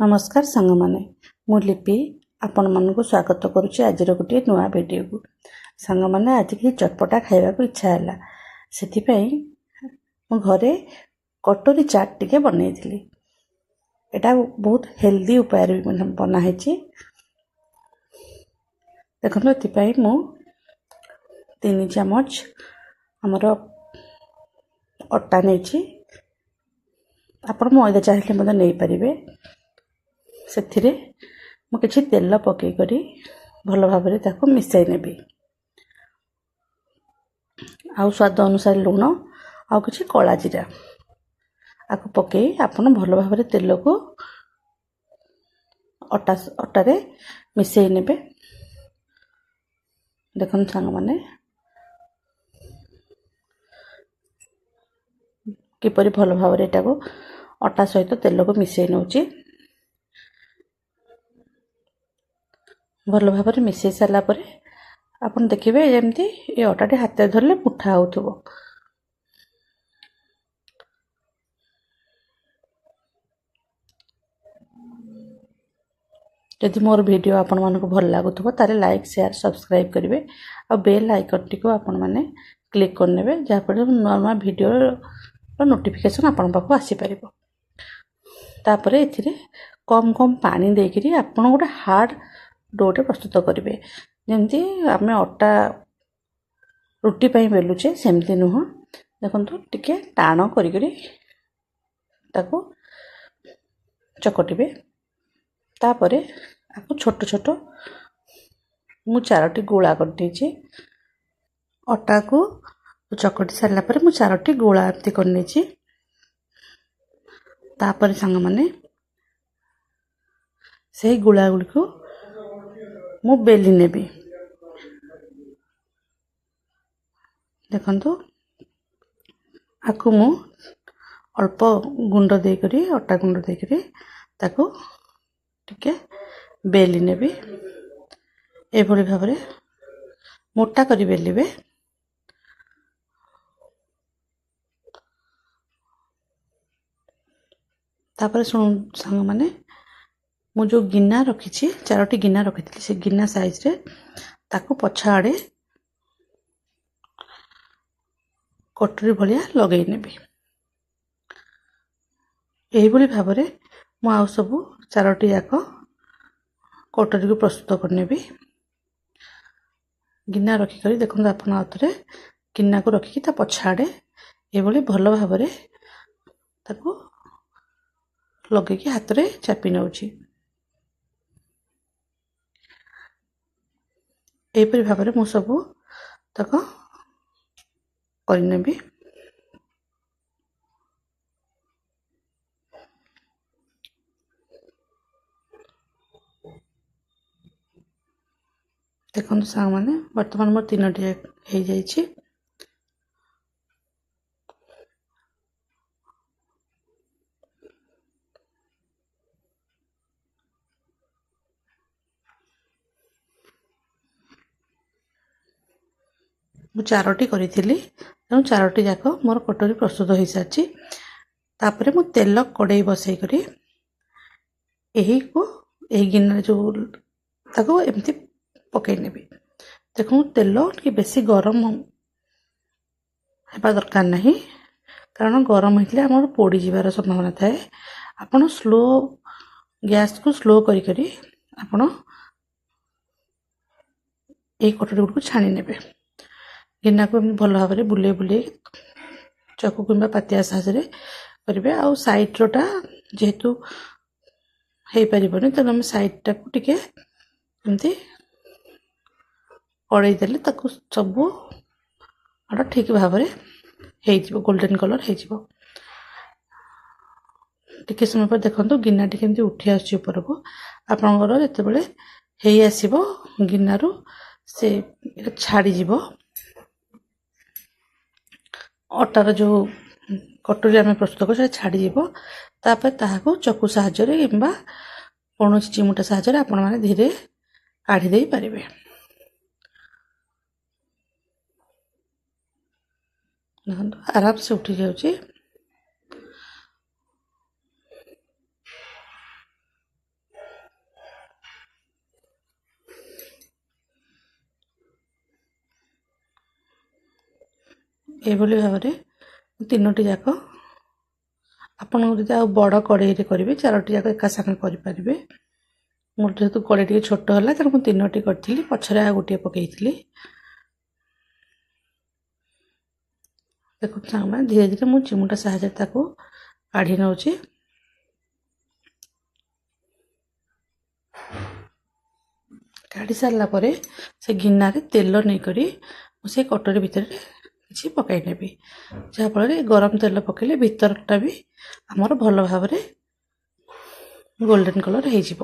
नमस्कार सांग माने मु लिपि आपण मानक स्वागत करुच्ची आज गोटे नुआ वीडियो को सांग माने आज कि चटपटा खाइबा को इच्छा है से मो घरे कटोरी चाट टिके बनई थी। एटा बहुत हेल्दी उपाय बनाई देखो ये मु 3 चामच आमर अटा नहीं आपण मैदा चाहिए मतलब नहीं पारे से मु किछि तेल पकई करी भल भाव मिसाई नेबी आउ स्वाद अनुसार लुण आउ किछि कला जीरा आपको पकई आपण भल भाव तेल को अटारे मिसाई नेबे। देखन सांग माने किपरि भल भाव एटा को अटा सहित तेल को मिसाई नउची। भल भाव मिसाई सारा पर आपन देखिबे जेमती ये अटाटी हाथ धरले मुठा होथबो। यदि मोर वीडियो आपण मानको भल लागुथबो तारे लाइक शेयर सब्सक्राइब करिवे आ बेल आइकन टी को आपण माने क्लिक करनेबे जा पर नवा वीडियो रो नोटिफिकेशन आपण पाखो आसी परिबो। तापरे एथिरे कम कम पानी देकिरी आपण गोटे हार्ड डोटे प्रस्तुत करेंगे जमती आम अटा रुटी पाई बेलुचे सेमती नुह देखो टिके टाण करी चकटिबे। तापरे आपको छोट छोट मु 4टी गोला कर दीची अटा को चकटी सारला पर मु 4टी गोला एमती करनी छी। तापरे सांग माने से गोला गुडी को मु बेली नेबी। देखंतु आकु मु अल्प गुंड दे करी अटा गुंड दे करी ताकू टिके बेली नेबी। ए भली भाबरे मोटा करी बेलिबे। तापर सुन संग माने मु जो गिना रखी 4टी गिना रखी से गिना साइज रे ताकू पछा आड़े कटोरी भलिया लगई नेबी। एही भली भाबरे मु आउ सब 4टी जाक कटोरी को प्रस्तुत करनेबी। गिना रखी करी देखो आपण आउथरे गिना को रखी ता पछा आड़े ए भली भल भाबरे ताकू लगे कि हाथ रे चापी नउची। एपरि भाबरे मु सब तक करनेबी। देखो सांग माने वर्तमान मोर 3टी हो जाइए। मु 4टी करी तेणु 4टी जाक मोर कटोरी प्रस्तुत हो सारी। तापरे मु तेल कड़ाई बसई करी यही को यही गिना जो ताको एमती पकई नेबी। देखो तेल कि बेसी गरम हेबा दरकार नहीं कारण गरम होइतले हमर पोड़ी जीवार संभावना थाए। आपण स्लो गैस को स्लो करी करी आपण ए कटोरी को छाणी नेबे। गिना को भल भाव में बुले बुले चकू कि पातिया साहय करेंगे। आउ साइड रोटा जेहेतु हो पारन तेना आम साइड टा को टिके एमती कड़े देले ताकू सब आटा ठीक भाव में गोल्डन कलर हो टिके समय पर देखो गिना टी केमती उठी आसुची ऊपर को आपनकर जेतेबेले हेई आसीबो गिनारू से छाड़ी जीवो। अटार जो कटोरी आम प्रस्तुत कर छाड़ी जीवो। तापर ताहाको चकू साहाय्य किंबा कौन चिमुटा साहाय्य आपण माने धीरे काढ़ी दे पारिबे। आराम से उठी जाउची। ଏଇଭଳି ଭାବରେ ତିନୋଟି ଯାକ ଆପଣ ଯଦି ଆଉ ବଡ଼ କଡ଼େଇରେ କରିବେ 4ଟି ଯାକ ଏକା ସାଙ୍ଗେ କରିପାରିବେ। ମୋର ଯେହେତୁ କଡ଼େଇ ଟିକେ ଛୋଟ ହେଲା ତେଣୁ ମୁଁ 3ଟି କରିଥିଲି, ପଛରେ ଆଉ ଗୋଟିଏ ପକାଇଥିଲି। ଦେଖନ୍ତୁ ସାଙ୍ଗମାନେ ଧୀରେ ଧୀରେ ମୁଁ ଚିମୁଟା ସାହାଯ୍ୟରେ ତାକୁ କାଢ଼ି ନେଉଛି। କାଢ଼ି ସାରିଲା ପରେ ସେ ଗିନାରେ ତେଲ ନେଇକରି ମୁଁ ସେ କଟୋରୀ ଭିତରେ କିଛି ପକାଇ ନେବି, ଯାହାଫଳରେ ଗରମ ତେଲ ପକାଇଲେ ଭିତରଟା ବି ଆମର ଭଲ ଭାବରେ ଗୋଲ୍ଡେନ୍ କଲର୍ ହେଇଯିବ।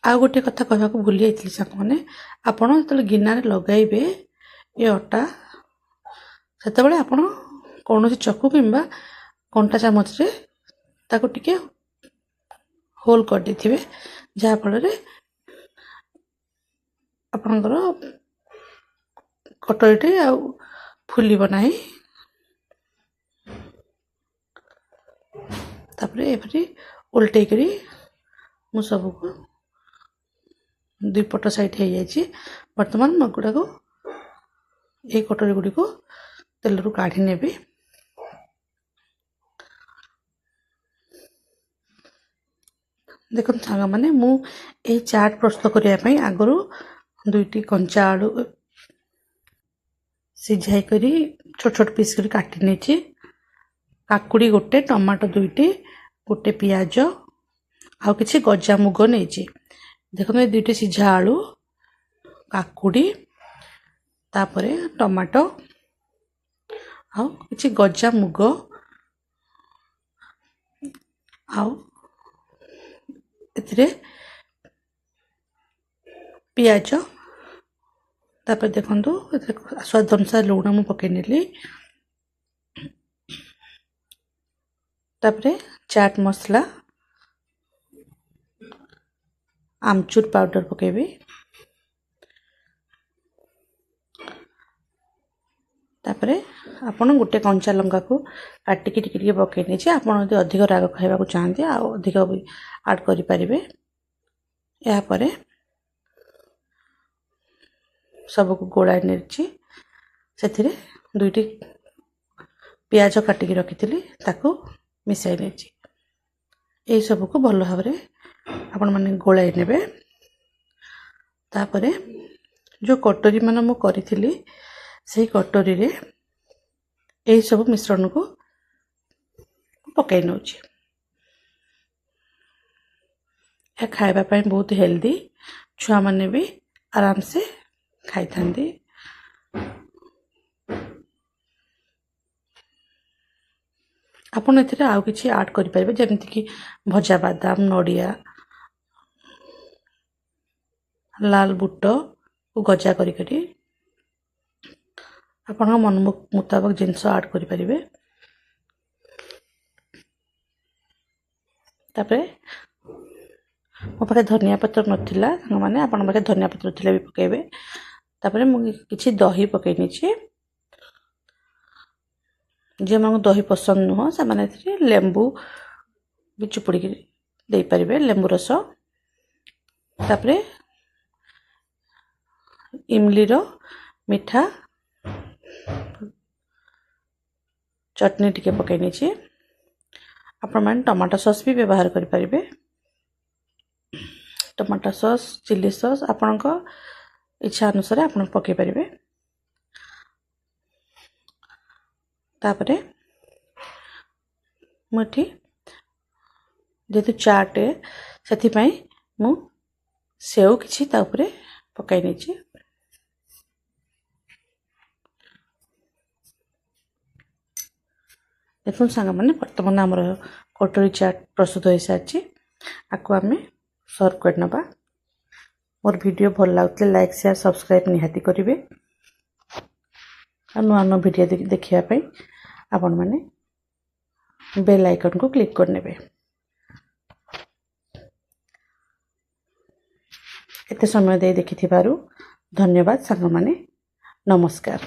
ଆଉ ଗୋଟିଏ କଥା କହିବାକୁ ଭୁଲି ଯାଇଥିଲି ସାଙ୍ଗମାନେ, ଆପଣ ଯେତେବେଳେ ଗିନାରେ ଲଗାଇବେ ଏ ଅଟା, ସେତେବେଳେ ଆପଣ କୌଣସି ଚକୁ କିମ୍ବା କଣ୍ଟା ଚାମଚରେ ତାକୁ ଟିକେ ହୋଲ୍ କରିଦେଇଥିବେ, ଯାହାଫଳରେ ଆପଣଙ୍କର କଟୋରୀଟି ଆଉ ଫୁଲିବ ନାହିଁ। ତାପରେ ଏପରି ଓଲଟେଇକରି ମୁଁ ସବୁକୁ ଦୁଇପଟ ସାଇଡ୍ ହେଇଯାଇଛି। ବର୍ତ୍ତମାନ ମଗୁଡ଼ାକୁ এই କଟୋରୀ ଗୁଡ଼ିକୁ ତେଲରୁ କାଢ଼ି ନେବି। ଦେଖନ୍ତୁ ସାଙ୍ଗମାନେ, ମୁଁ এই ଚାଟ୍ ପ୍ରସ୍ତୁତ କରିବା ପାଇଁ ଆଗରୁ 2ଟି କଞ୍ଚା ଆଳୁ ସିଝାଇ କରି ଛୋଟ ଛୋଟ ପିସ୍ କରି କାଟି ନେଇଛି। କାକୁଡ଼ି ଗୋଟେ, ଟମାଟୋ 2ଟି, ଗୋଟେ ପିଆଜ ଆଉ କିଛି ଗଜା ମୁଗ ନେଇଛି। ଦେଖନ୍ତୁ ଏ 2ଟି ସିଝା ଆଳୁ, କାକୁଡ଼ି, ତାପରେ ଟମାଟୋ ଆଉ କିଛି ଗଜା ମୁଗ ଆଉ ଏଥିରେ ପିଆଜ, ତାପରେ ଦେଖନ୍ତୁ ଏଥିରେ ସ୍ୱାଦ ଅନୁସାରେ ଲୁଣ ମୁଁ ପକାଇ ନେଲି। ତାପରେ ଚାଟ୍ ମସଲା, আমচুর পাউডার পକାଇବି। ତାପରେ ଆପଣ ଗୋଟେ କଞ୍ଚା ଲଙ୍କାକୁ କାଟିକି ଟିକେ ଟିକେ ପକାଇ ନେଇଛି। ଆପଣ ଯଦି ଅଧିକ ରାଗ ଖାଇବାକୁ ଚାହାନ୍ତି ଆଉ ଅଧିକ ବି ଆଡ଼୍ କରିପାରିବେ। ଏହାପରେ ସବୁକୁ ଗୋଳାଇ ନେଇଛି। ସେଥିରେ 2ଟି ପିଆଜ କାଟିକି ରଖିଥିଲି, ତାକୁ ମିଶାଇ ନେଇଛି। এই ସବୁକୁ ଭଲ ଭାବରେ ଆପଣମାନେ ଗୋଳାଇ ନେବେ। ତାପରେ ଯେଉଁ କଟୋରୀ ମାନ ମୁଁ କରିଥିଲି, ସେହି କଟୋରୀରେ এই ସବୁ ମିଶ୍ରଣକୁ ପକାଇ ନେଉଛି। ଏହା ଖାଇବା ପାଇଁ ବହୁତ ହେଲ୍ଦି, ଛୁଆମାନେ ବି ଆରାମସେ ଖାଇଥାନ୍ତି। ଆପଣ ଏଥିରେ ଆଉ କିଛି ଆଡ଼୍ କରିପାରିବେ, ଯେମିତିକି ଭଜା ବାଦାମ, ନଡ଼ିଆ, ଲାଲ ବୁଟକୁ ଗଜା କରିକରି ଆପଣଙ୍କ ମନ ମୁତାବକ ଜିନିଷ ଆଡ଼୍ କରିପାରିବେ। ତାପରେ ମୋ ପାଖରେ ଧନିଆ ପତ୍ର ନଥିଲା ସାଙ୍ଗମାନେ, ଆପଣଙ୍କ ପାଖରେ ଧନିଆ ପତ୍ର ଥିଲେ ବି ପକାଇବେ। ତାପରେ ମୁଁ କିଛି ଦହି ପକାଇ ନେଇଛି। ଯେଉଁମାନଙ୍କୁ ଦହି ପସନ୍ଦ ନୁହଁ ସେମାନେ ଏଥିରେ ଲେମ୍ବୁ ବି ଚିପୁଡ଼ିକି ଦେଇପାରିବେ, ଲେମ୍ବୁ ରସ। ତାପରେ ଇମଲିର ମିଠା ଚଟନି ଟିକେ ପକାଇ ନେଇଛି। ଆପଣମାନେ ଟମାଟୋ ସସ୍ ବି ବ୍ୟବହାର କରିପାରିବେ। ଟମାଟୋ ସସ୍, ଚିଲି ସସ୍ ଆପଣଙ୍କ ଇଚ୍ଛା ଅନୁସାରେ ଆପଣ ପକାଇ ପାରିବେ। ତାପରେ ମୁଁ ଏଠି ଯେହେତୁ ଚାଟ୍, ସେଥିପାଇଁ ମୁଁ ସେଓ କିଛି ତା ଉପରେ ପକାଇ ନେଇଛି। ଦେଖନ୍ତୁ ସାଙ୍ଗମାନେ, ବର୍ତ୍ତମାନ ଆମର କଟୋରୀ ଚାଟ୍ ପ୍ରସ୍ତୁତ ହୋଇସାରିଛି। ଆକୁ ଆମେ ସର୍ଭ କରିନେବା। ମୋର ଭିଡ଼ିଓ ଭଲ ଲାଗୁଥିଲେ ଲାଇକ୍, ସେୟାର, ସବସ୍କ୍ରାଇବ୍ ନିହାତି କରିବେ। ଆଉ ନୂଆ ନୂଆ ଭିଡ଼ିଓ ଦେଖିବା ପାଇଁ ଆପଣମାନେ ବେଲ୍ ଆଇକନ୍କୁ କ୍ଲିକ୍ କରିନେବେ। ଏତେ ସମୟ ଦେଇ ଦେଖିଥିବାରୁ ଧନ୍ୟବାଦ ସାଙ୍ଗମାନେ, ନମସ୍କାର।